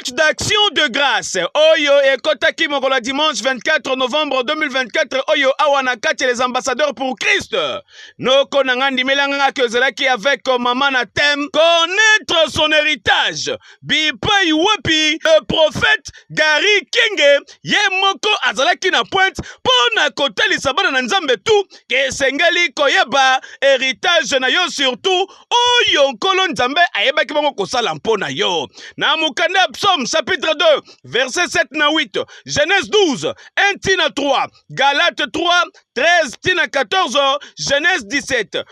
Culte d'action de grâce. Oyo ekotaki mokolo dimanche 24 novembre 2024. Oyo awanakati les ambassadeurs pour Christ. Noko nangandi melanga kezeraki avec maman na thème connaître son héritage. Bipai wapi le prophète Gary Kenge yemoko azalaki na pointe pona kotalisa bana na nzambe tu ke sengeli koyeba héritage na yo surtout oyo nkolo nzambe ayebaki bango kosala mpona yo. Na mukanda Psaume chapitre 2 verset 7 na 8, Genèse 12 1 tina 3, Galate 3 13 tina 14, Genèse 17 1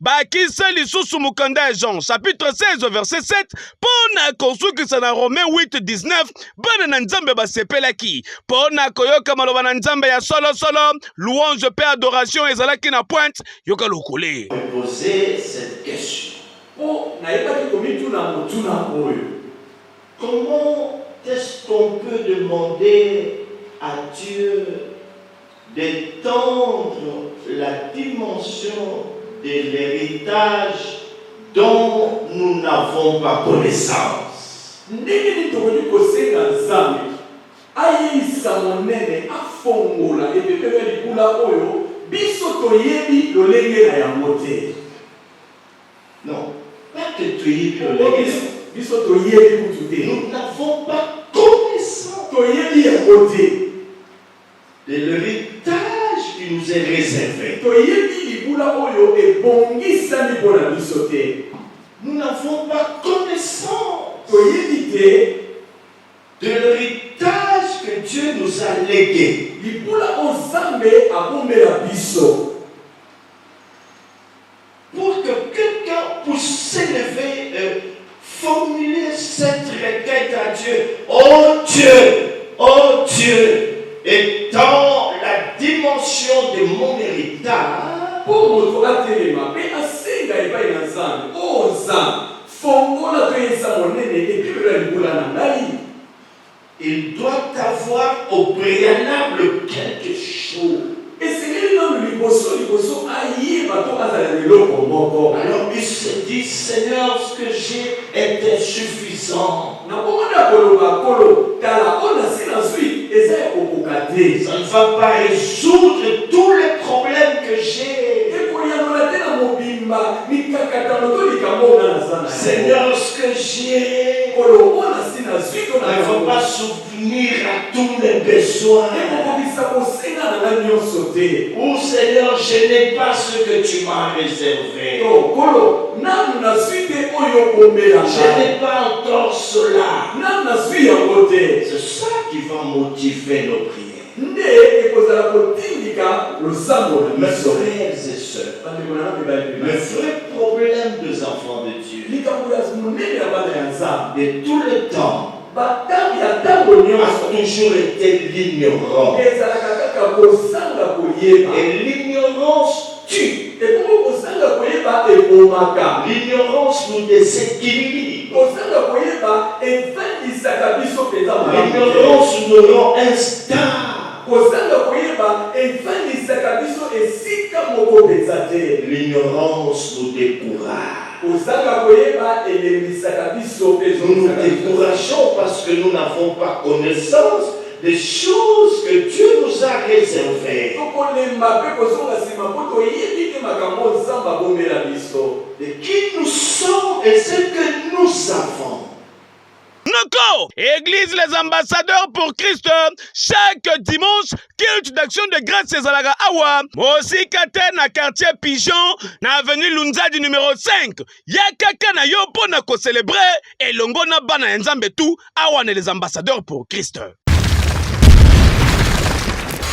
bakisa lisusu mukanda Jean chapitre 16 verset 7 pona kosukisa na Romain 8 19 bana na nzambe basepelaki pona koyoka maloba na nzambe ya solo solo louange paix adoration ezalaki na pointe yoka lokole. Poser cette question. Comment est-ce qu'on peut demander à Dieu d'étendre la dimension de l'héritage dont nous n'avons pas connaissance? Non, pas que tu y nous n'avons pas connaissance de l'héritage qui nous est réservé. Nous n'avons pas connaissance de l'héritage que Dieu nous a légué. Pour que quelqu'un puisse s'élever, formuler cette requête à Dieu. Oh Dieu, étant la dimension de mon héritage. Il doit avoir au préalable quelque chose. Alors il se dit, Seigneur, ce que j'ai est insuffisant. Ça ne va pas résoudre tous les problèmes que j'ai. Seigneur, ce que j'ai ne va pas souvenir à tous mes besoins. Ou Seigneur, je n'ai pas ce que tu m'as réservé. Je n'ai pas encore cela. C'est ça qui va motiver nos prières. Mes frères et sœurs, le vrai problème des enfants de Dieu de tout le temps a toujours été l'ignorance. Et l'ignorance tue. L'ignorance nous déséquilibre. L'ignorance nous rend instable. L'ignorance nous décourage. Nous nous décourageons parce que nous n'avons pas connaissance des choses que Dieu nous a réservées. De qui nous sommes et ce que nous avons. Noko, Église les ambassadeurs pour Christ, chaque dimanche, culte d'action de grâce ezalaga awa, Mosikate na quartier Pigeon, na avenue Lunzadi numéro 5, yakaka na yo pona ko célébrer, et longo na bana nzambe tout, awa les ambassadeurs pour Christ.